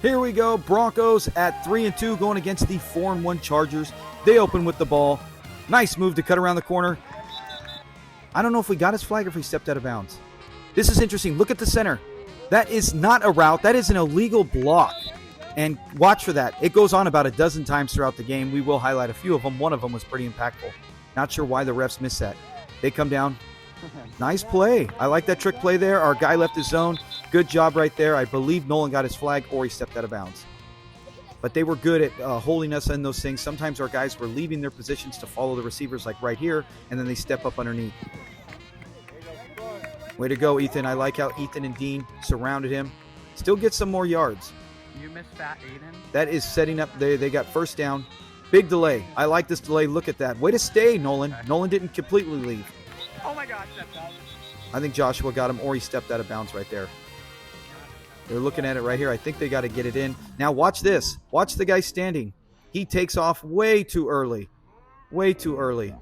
Here we go. Broncos at 3-2 going against the 4-1 Chargers. They open with the ball. Nice move to cut around the corner. I don't know if we got his flag or if he stepped out of bounds. This is interesting. Look at the center. That is not a route. That is an illegal block. And watch for that. It goes on about a dozen times throughout the game. We will highlight a few of them. One of them was pretty impactful. Not sure why the refs missed that. They come down. Nice play. I like that trick play there. Our guy left his zone. Good job right there. I believe Nolan got his flag or he stepped out of bounds. But they were good at holding us in those things. Sometimes our guys were leaving their positions to follow the receivers like right here, and then they step up underneath. Way to go, Ethan. I like how Ethan and Dean surrounded him. Still get some more yards. You missed Fat Aiden. That is setting up. They got first down. Big delay. I like this delay. Look at that. Way to stay, Nolan. Nolan didn't completely leave. Oh my gosh, that's awesome. I think Joshua got him or he stepped out of bounds right there. They're looking at it right here. I think they got to get it in. Now watch this. Watch the guy standing. He takes off way too early. Way too early.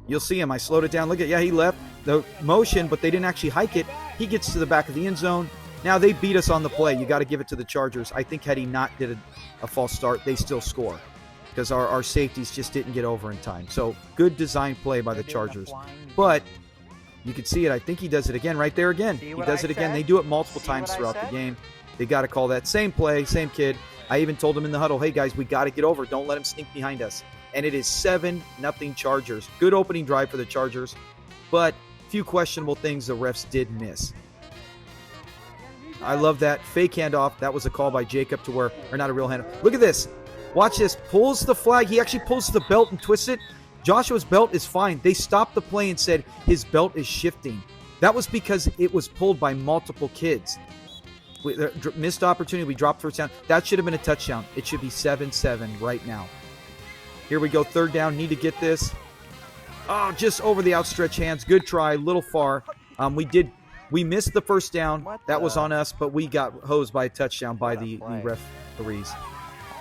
You'll see him. I slowed it down. Look at, yeah, he left the motion, but they didn't actually hike it. He gets to the back of the end zone. Now they beat us on the play. You got to give it to the Chargers. I think had he not did a false start, they still score because our safeties just didn't get over in time. So good design play by the Chargers. But you can see it. I think he does it again right there again. He does it again. They do it multiple times throughout the game. They got to call that same play, same kid. I even told him in the huddle, hey, guys, we got to get over. Don't let him sneak behind us. And it is 7-0 Chargers. Good opening drive for the Chargers, but a few questionable things the refs did miss. I love that. Fake handoff. That was a call by Jacob to where, or not a real handoff. Look at this. Watch this. Pulls the flag. He actually pulls the belt and twists it. Joshua's belt is fine. They stopped the play and said his belt is shifting. That was because it was pulled by multiple kids. Missed opportunity. We dropped first down. That should have been a touchdown. It should be 7-7 right now. Here we go. Third down. Need to get this. Oh, just over the outstretched hands. Good try. Little far. We missed the first down. That was on us, but we got hosed by a touchdown by the referees.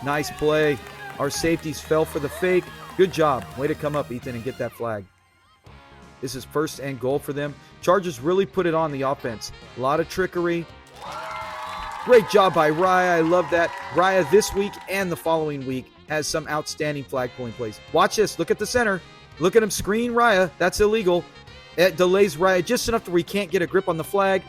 Nice play. Our safeties fell for the fake. Good job. Way to come up, Ethan, and get that flag. This is first and goal for them. Chargers really put it on the offense. A lot of trickery. Great job by Raya. I love that. Raya this week and the following week has some outstanding flag pulling plays. Watch this. Look at the center. Look at him screen Raya. That's illegal. It delays Raya just enough to where he can't get a grip on the flag.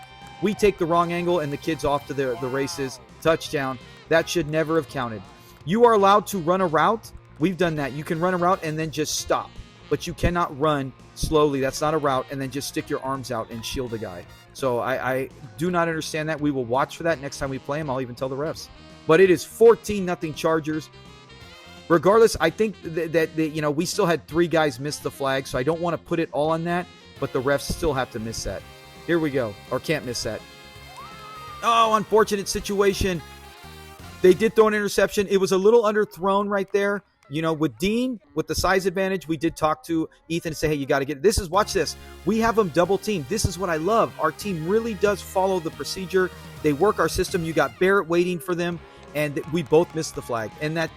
We take the wrong angle, and the kid's off to the races. Touchdown. That should never have counted. You are allowed to run a route. We've done that. You can run a route and then just stop. But you cannot run slowly. That's not a route. And then just stick your arms out and shield a guy. So I do not understand that. We will watch for that next time we play him. I'll even tell the refs. But it is 14-0 Chargers. Regardless, I think that we still had 3 guys miss the flag. So I don't want to put it all on that. But the refs still have to miss that. Here we go. Or can't miss that. Oh, unfortunate situation. They did throw an interception. It was a little underthrown right there. With Dean, with the size advantage, we did talk to Ethan and say, hey, you got to get it. Watch this. We have them double teamed. This is what I love. Our team really does follow the procedure. They work our system. You got Barrett waiting for them, and we both missed the flag. And that,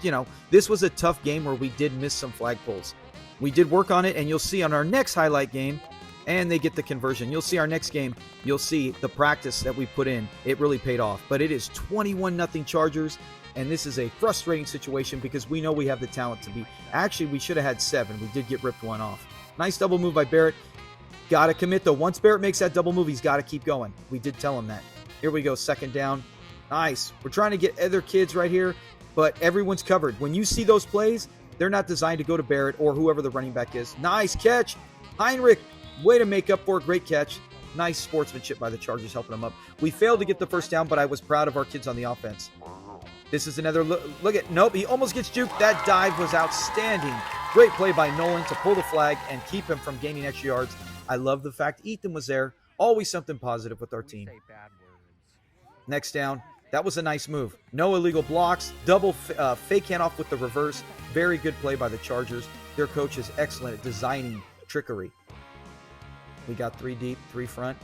this was a tough game where we did miss some flag pulls. We did work on it, and you'll see on our next highlight game, and they get the conversion. You'll see our next game. You'll see the practice that we put in. It really paid off. But it is 21-0 Chargers. And this is a frustrating situation because we know we have the talent to beat. Actually, we should have had 7. We did get ripped one off. Nice double move by Barrett. Got to commit, though. Once Barrett makes that double move, he's got to keep going. We did tell him that. Here we go, second down. Nice. We're trying to get other kids right here, but everyone's covered. When you see those plays, they're not designed to go to Barrett or whoever the running back is. Nice catch. Heinrich, way to make up for a great catch. Nice sportsmanship by the Chargers helping them up. We failed to get the first down, but I was proud of our kids on the offense. This is another look at, nope, he almost gets juked. That dive was outstanding. Great play by Nolan to pull the flag and keep him from gaining extra yards. I love the fact Ethan was there. Always something positive with our team. Next down. That was a nice move. No illegal blocks. Double fake handoff with the reverse. Very good play by the Chargers. Their coach is excellent at designing trickery. We got 3 deep, 3 front.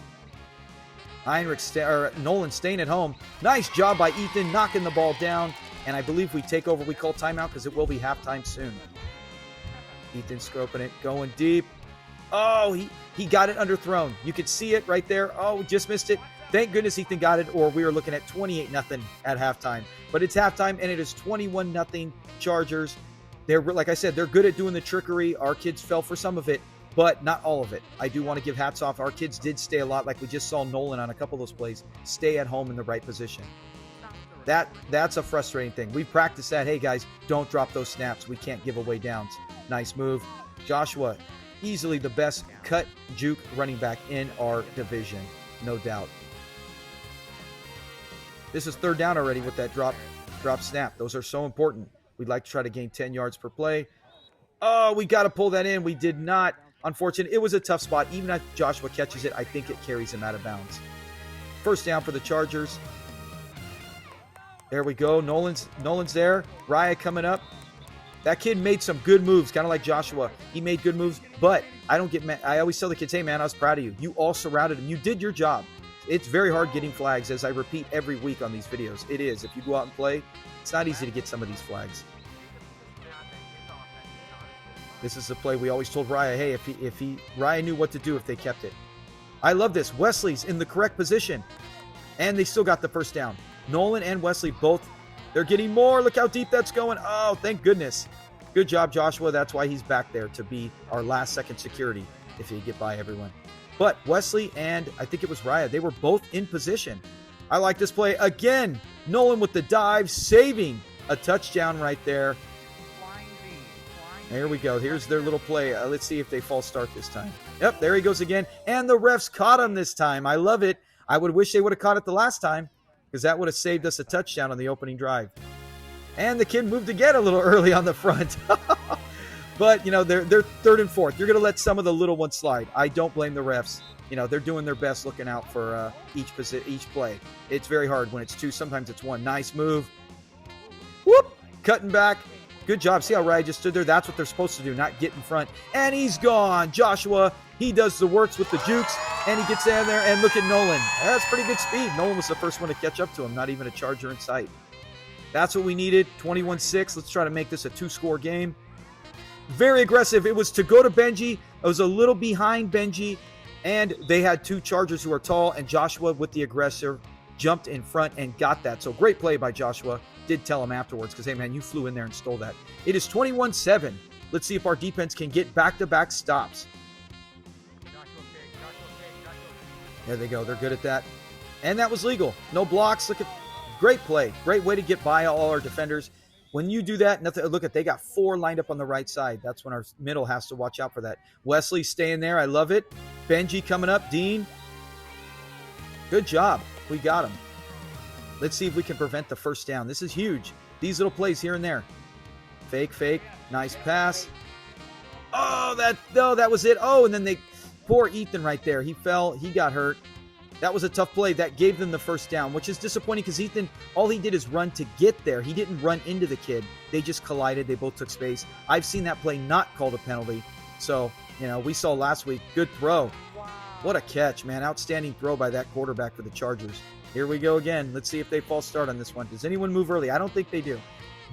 Nolan staying at home. Nice job by Ethan knocking the ball down. And I believe we take over. We call timeout because it will be halftime soon. Ethan scoping it, going deep. Oh, he got it underthrown. You could see it right there. Oh, just missed it. Thank goodness Ethan got it, or we were looking at 28-0 at halftime. But it's halftime, and it is 21-0 Chargers. They're, like I said, they're good at doing the trickery. Our kids fell for some of it, but not all of it. I do want to give hats off. Our kids did stay a lot, like we just saw Nolan on a couple of those plays, stay at home in the right position. That's a frustrating thing. We practiced that. Hey, guys, don't drop those snaps. We can't give away downs. Nice move. Joshua, easily the best cut juke running back in our division, no doubt. This is third down already with that drop snap. Those are so important. We'd like to try to gain 10 yards per play. Oh, we got to pull that in. We did not. Unfortunate. It was a tough spot. Even if Joshua catches it, I think it carries him out of bounds. First down for the Chargers. There we go. Nolan's there. Raya coming up. That kid made some good moves, kind of like Joshua. He made good moves, but I don't get mad. I always tell the kids, hey, man, I was proud of you. You all surrounded him. You did your job. It's very hard getting flags, as I repeat every week on these videos. It is. If you go out and play, it's not easy to get some of these flags. This is the play we always told Raya, hey, Raya knew what to do if they kept it. I love this. Wesley's in the correct position, and they still got the first down. Nolan and Wesley both, they're getting more. Look how deep that's going. Oh, thank goodness. Good job, Joshua. That's why he's back there, to be our last second security if you get by everyone. But Wesley and I think it was Raya, they were both in position. I like this play. Again, Nolan with the dive, saving a touchdown right there. There we go. Here's their little play. Let's see if they false start this time. Yep, there he goes again. And the refs caught him this time. I love it. I would wish they would have caught it the last time, because that would have saved us a touchdown on the opening drive. And the kid moved again a little early on the front. But, you know, they're third and fourth. You're going to let some of the little ones slide. I don't blame the refs. You know, they're doing their best looking out for each play. It's very hard when it's two. Sometimes it's one. Nice move. Whoop! Cutting back. Good job. See how Ryan just stood there? That's what they're supposed to do, not get in front. And he's gone. Joshua, he does the works with the jukes, and he gets in there. And look at Nolan. That's pretty good speed. Nolan was the first one to catch up to him. Not even a Charger in sight. That's what we needed. 21-6. Let's try to make this a two-score game. Very aggressive. It was to go to Benji. I was a little behind Benji, and they had two Chargers who are tall, and Joshua with the aggressor jumped in front and got that. So great play by Joshua. Did tell him afterwards, because, hey, man, you flew in there and stole that. It is 21-7. Let's see if our defense can get back-to-back stops. There they go. They're good at that. And that was legal. No blocks. Look at great play. Great way to get by all our defenders. When you do that, nothing. Look at, they got four lined up on the right side. That's when our middle has to watch out for that. Wesley staying there. I love it. Benji coming up. Dean. Good job. We got him. Let's see if we can prevent the first down. This is huge. These little plays here and there. Fake. Nice pass. Oh, that was it. Oh, and then poor Ethan right there. He fell. He got hurt. That was a tough play. That gave them the first down, which is disappointing because Ethan, all he did is run to get there. He didn't run into the kid. They just collided. They both took space. I've seen that play not called a penalty. So, you know, we saw last week. Good throw. What a catch, man. Outstanding throw by that quarterback for the Chargers. Here we go again. Let's see if they false start on this one. Does anyone move early? I don't think they do.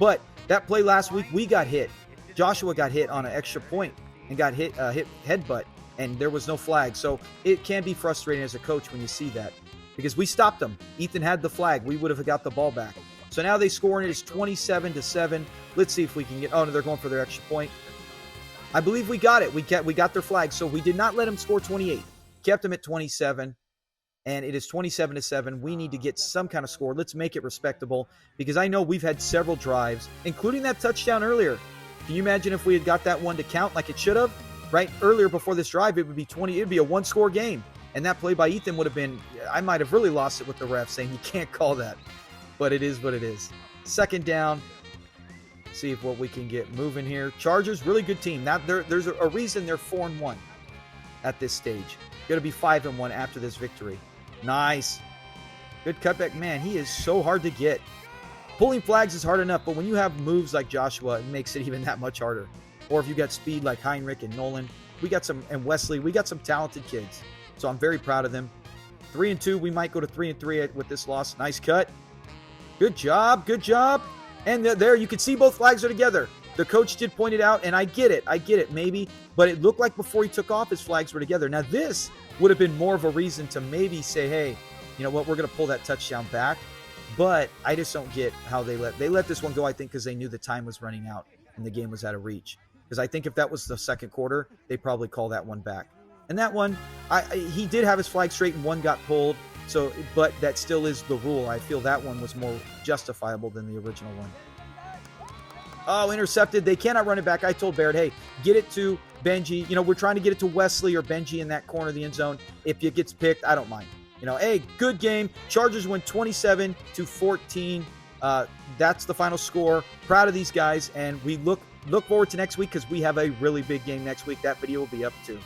But that play last week, we got hit. Joshua got hit on an extra point and got hit headbutt, and there was no flag. So it can be frustrating as a coach when you see that, because we stopped them. Ethan had the flag. We would have got the ball back. So now they score, and it is 27-7. Let's see if we can get. Oh no, they're going for their extra point. I believe we got it. We got their flag. So we did not let them score 28. Kept them at 27. And it is 27-7. We need to get some kind of score. Let's make it respectable, because I know we've had several drives, including that touchdown earlier. Can you imagine if we had got that one to count like it should have? Right? Earlier before this drive, it would be 20. It would be a one-score game. And that play by Ethan would have been, I might have really lost it with the ref saying you can't call that. But it is what it is. Second down. See if what we can get moving here. Chargers, really good team. Now there's a reason they're 4-1 at this stage. Going to be 5-1 after this victory. Nice. Good cutback. Man, he is so hard to get. Pulling flags is hard enough, but when you have moves like Joshua, it makes it even that much harder. Or if you got speed like Heinrich and Nolan, and Wesley, we got some talented kids. So I'm very proud of them. 3-2, we might go to 3-3 with this loss. Nice cut. Good job. And there, you can see both flags are together. The coach did point it out, and I get it, maybe. But it looked like before he took off, his flags were together. Now this would have been more of a reason to maybe say, hey, you know what, we're going to pull that touchdown back. But I just don't get how they let this one go, I think, because they knew the time was running out and the game was out of reach. Because I think if that was the second quarter, they probably call that one back. And that one, he did have his flag straight and one got pulled. So, but that still is the rule. I feel that one was more justifiable than the original one. Oh, intercepted. They cannot run it back. I told Barrett, hey, get it to Benji. You know, we're trying to get it to Wesley or Benji in that corner of the end zone. If it gets picked, I don't mind. You know, hey, good game. Chargers win 27-14. That's the final score. Proud of these guys, and we look forward to next week because we have a really big game next week. That video will be up too.